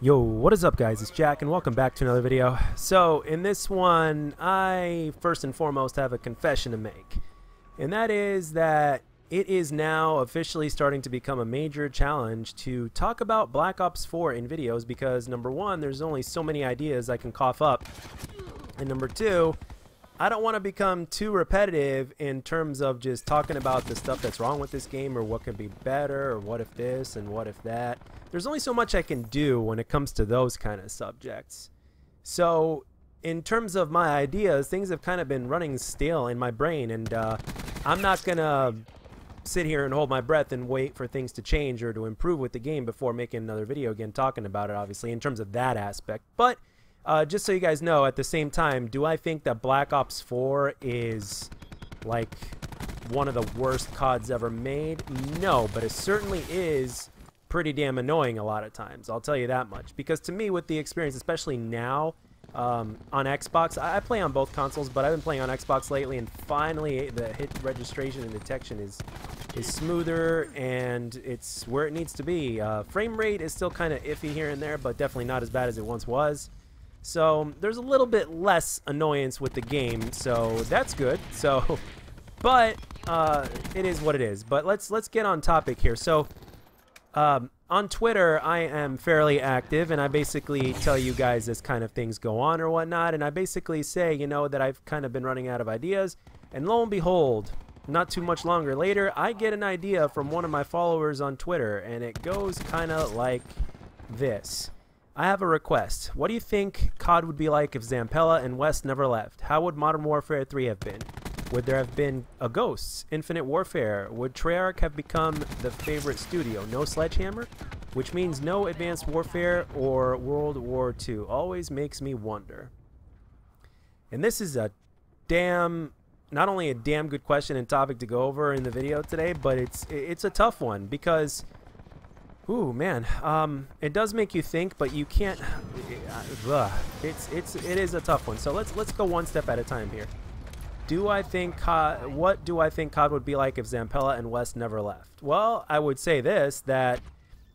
Yo, what is up guys, it's Jack and welcome back to another video. So in this one, I first and foremost have a confession to make. And that is that it is now officially starting to become a major challenge to talk about Black Ops 4 in videos because number one, there's only so many ideas I can cough up. And number two, I don't want to become too repetitive in terms of just talking about the stuff that's wrong with this game or what could be better or what if this and what if that. There's only so much I can do when it comes to those kind of subjects. So in terms of my ideas, things have kind of been running stale in my brain, and I'm not gonna sit here and hold my breath and wait for things to change or to improve with the game before making another video again talking about it, obviously, in terms of that aspect. But just so you guys know, at the same time, do I think that Black Ops 4 is like one of the worst CODs ever made? No, but it certainly is pretty damn annoying a lot of times. I'll tell you that much. Because to me, with the experience, especially now on Xbox, I play on both consoles, but I've been playing on Xbox lately, and finally the hit registration and detection is smoother and it's where it needs to be. Frame rate is still kind of iffy here and there, but definitely not as bad as it once was. So there's a little bit less annoyance with the game, so that's good. So, but it is what it is. But let's get on topic here. So on Twitter, I am fairly active, and I basically tell you guys as kind of things go on or whatnot, and I basically say, you know, that I've kind of been running out of ideas, and lo and behold, not too much longer later, I get an idea from one of my followers on Twitter, and it goes kind of like this. I have a request. What do you think COD would be like if Zampella and West never left? How would Modern Warfare 3 have been? Would there have been a Ghosts, Infinite Warfare? Would Treyarch have become the favorite studio? No Sledgehammer? Which means no Advanced Warfare or World War II. Always makes me wonder. And this is a not only a damn good question and topic to go over in the video today, but it's a tough one because, ooh man, it does make you think, but you can't. It is a tough one. So let's go one step at a time here. What do I think COD would be like if Zampella and West never left? Well, I would say this, that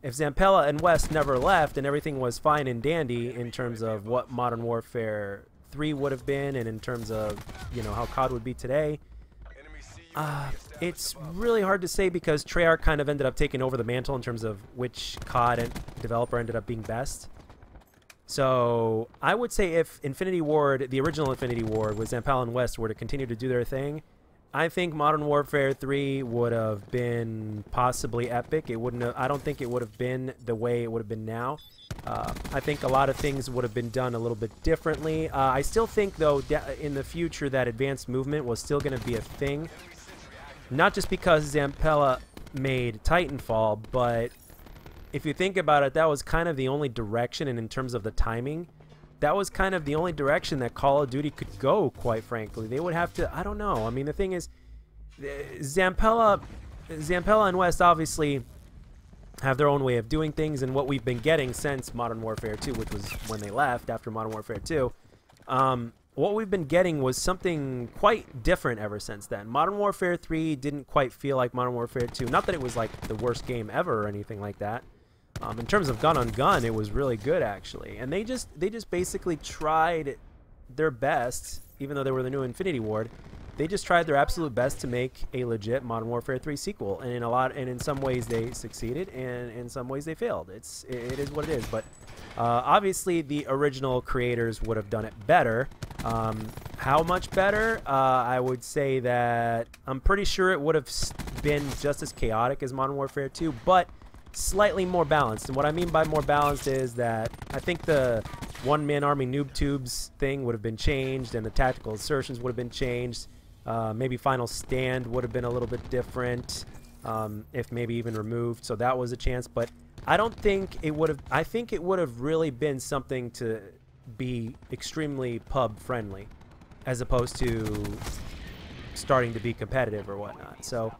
if Zampella and West never left and everything was fine and dandy in terms of what Modern Warfare 3 would have been and in terms of, you know, how COD would be today, it's really hard to say because Treyarch kind of ended up taking over the mantle in terms of which COD developer ended up being best. So I would say if Infinity Ward, the original Infinity Ward with Zampella and West, were to continue to do their thing, I think Modern Warfare 3 would have been possibly epic. It wouldn't have, I don't think it would have been the way it would have been now. I think a lot of things would have been done a little bit differently. I still think, though, in the future that advanced movement was still going to be a thing. Not just because Zampella made Titanfall, but if you think about it, that was kind of the only direction, and in terms of the timing, that was kind of the only direction that Call of Duty could go, quite frankly. They would have to, I don't know. I mean, the thing is, Zampella and West obviously have their own way of doing things, and what we've been getting since Modern Warfare 2, which was when they left after Modern Warfare 2, what we've been getting was something quite different ever since then. Modern Warfare 3 didn't quite feel like Modern Warfare 2. Not that it was like the worst game ever or anything like that. In terms of gun on gun, it was really good actually, and they just basically tried their best, even though they were the new Infinity Ward. They just tried their absolute best to make a legit Modern Warfare 3 sequel, and in some ways they succeeded, and in some ways they failed. It is what it is, but obviously the original creators would have done it better. How much better? I would say that I'm pretty sure it would have been just as chaotic as Modern Warfare 2, but slightly more balanced. And what I mean by more balanced is that I think the one-man army noob tubes thing would have been changed, and the tactical assertions would have been changed. Maybe Final Stand would have been a little bit different, if maybe even removed. So that was a chance, but I don't think it would have. I think it would have really been something to be extremely pub friendly, as opposed to starting to be competitive or whatnot. So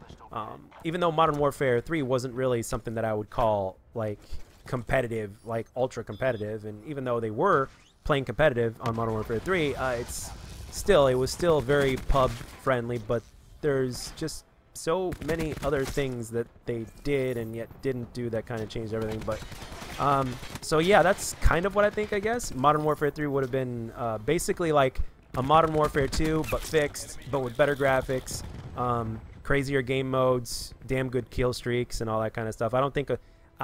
even though Modern Warfare 3 wasn't really something that I would call like competitive, like ultra competitive, and even though they were playing competitive on Modern Warfare 3, it was still very pub friendly, but there's just so many other things that they did and yet didn't do that kind of changed everything. But So yeah, that's kind of what I think, I guess. Modern Warfare 3 would have been basically like a Modern Warfare 2, but fixed, but with better graphics, crazier game modes, damn good kill streaks, and all that kind of stuff. I don't think,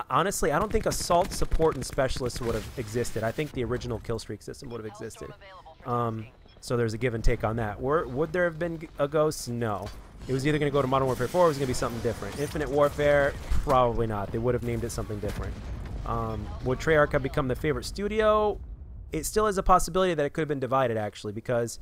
honestly, I don't think Assault, Support, and Specialist would have existed. I think the original kill streak system would have existed. So there's a give and take on that. Would there have been a Ghost? No. It was either going to go to Modern Warfare 4 or it was going to be something different. Infinite Warfare? Probably not. They would have named it something different. Would Treyarch have become the favorite studio? It still is a possibility that it could have been divided, actually, because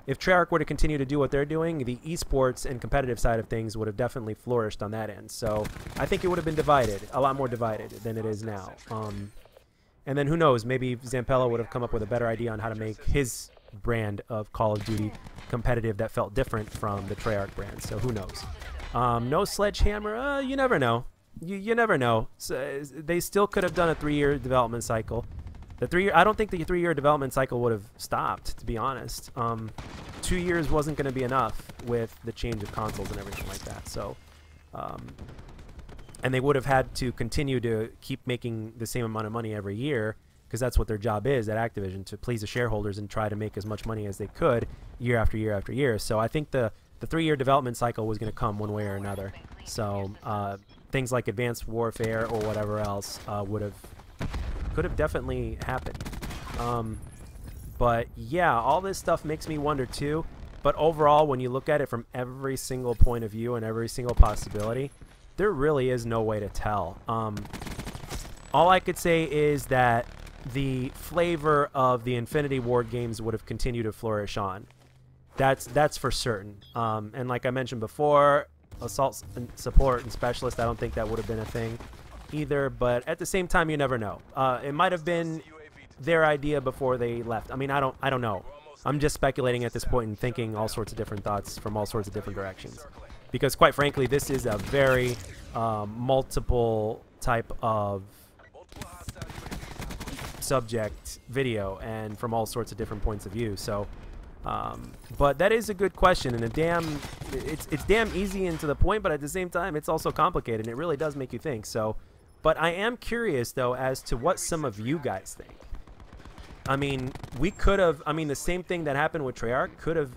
if Treyarch were to continue to do what they're doing, the esports and competitive side of things would have definitely flourished on that end. So I think it would have been divided, a lot more divided than it is now. And then who knows, maybe Zampella would have come up with a better idea on how to make his brand of Call of Duty competitive that felt different from the Treyarch brand. So who knows? No Sledgehammer? You never know. You never know. So, they still could have done a 3-year development cycle. I don't think the 3-year development cycle would have stopped, to be honest. 2 years wasn't going to be enough with the change of consoles and everything like that. So, and they would have had to continue to keep making the same amount of money every year, because that's what their job is at Activision, to please the shareholders and try to make as much money as they could year after year after year. So I think the 3-year development cycle was going to come one way or another. So things like Advanced Warfare or whatever else could have definitely happened. But yeah, all this stuff makes me wonder too. But overall, when you look at it from every single point of view and every single possibility, there really is no way to tell. All I could say is that the flavor of the Infinity Ward games would have continued to flourish on. That's for certain. And like I mentioned before, Assault and Support and Specialist, I don't think that would have been a thing either. But at the same time, you never know. It might have been their idea before they left. I mean, I don't know. I'm just speculating at this point and thinking all sorts of different thoughts from all sorts of different directions. Because quite frankly, this is a very multiple type of subject video and from all sorts of different points of view. So but that is a good question, and it's damn easy and to the point, but at the same time it's also complicated and it really does make you think. So but I am curious though as to what some of you guys think. I mean, the same thing that happened with Treyarch could have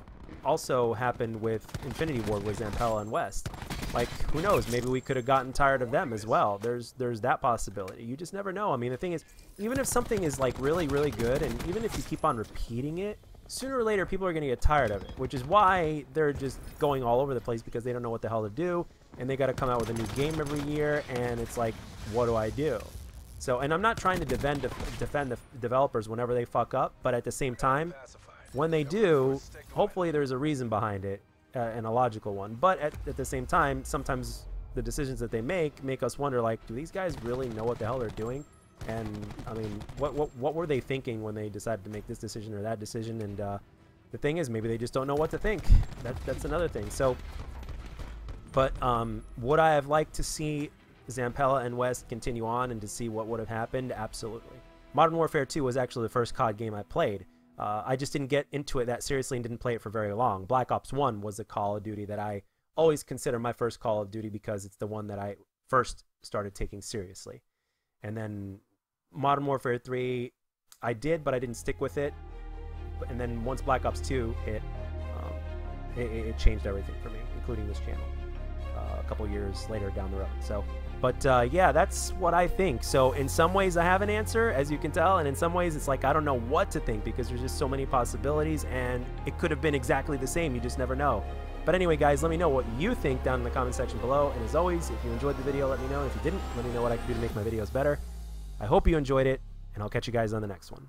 also happened with Infinity Ward with Zampella and West. Like, who knows? Maybe we could have gotten tired of them as well. There's that possibility. You just never know. I mean, the thing is, even if something is like really, really good, and even if you keep on repeating it, sooner or later people are going to get tired of it, which is why they're just going all over the place, because they don't know what the hell to do, and they got to come out with a new game every year, and it's like, what do I do? So, and I'm not trying to defend the developers whenever they fuck up, but at the same time, when they do, hopefully there's a reason behind it, and a logical one. But at the same time, sometimes the decisions that they make us wonder, like, do these guys really know what the hell they're doing? And I mean, what were they thinking when they decided to make this decision or that decision? And the thing is, maybe they just don't know what to think. That's another thing. So, but would I have liked to see Zampella and West continue on and to see what would have happened? Absolutely. Modern Warfare 2 was actually the first COD game I played. I just didn't get into it that seriously and didn't play it for very long. Black Ops 1 was a Call of Duty that I always consider my first Call of Duty because it's the one that I first started taking seriously. And then Modern Warfare 3, I did, but I didn't stick with it. And then once Black Ops 2 hit, it changed everything for me, including this channel, a couple years later down the road. So, but yeah, that's what I think. So in some ways I have an answer, as you can tell, and in some ways it's like I don't know what to think because there's just so many possibilities, and it could have been exactly the same. You just never know. But anyway, guys, let me know what you think down in the comment section below. And as always, if you enjoyed the video, let me know. And if you didn't, let me know what I can do to make my videos better. I hope you enjoyed it, and I'll catch you guys on the next one.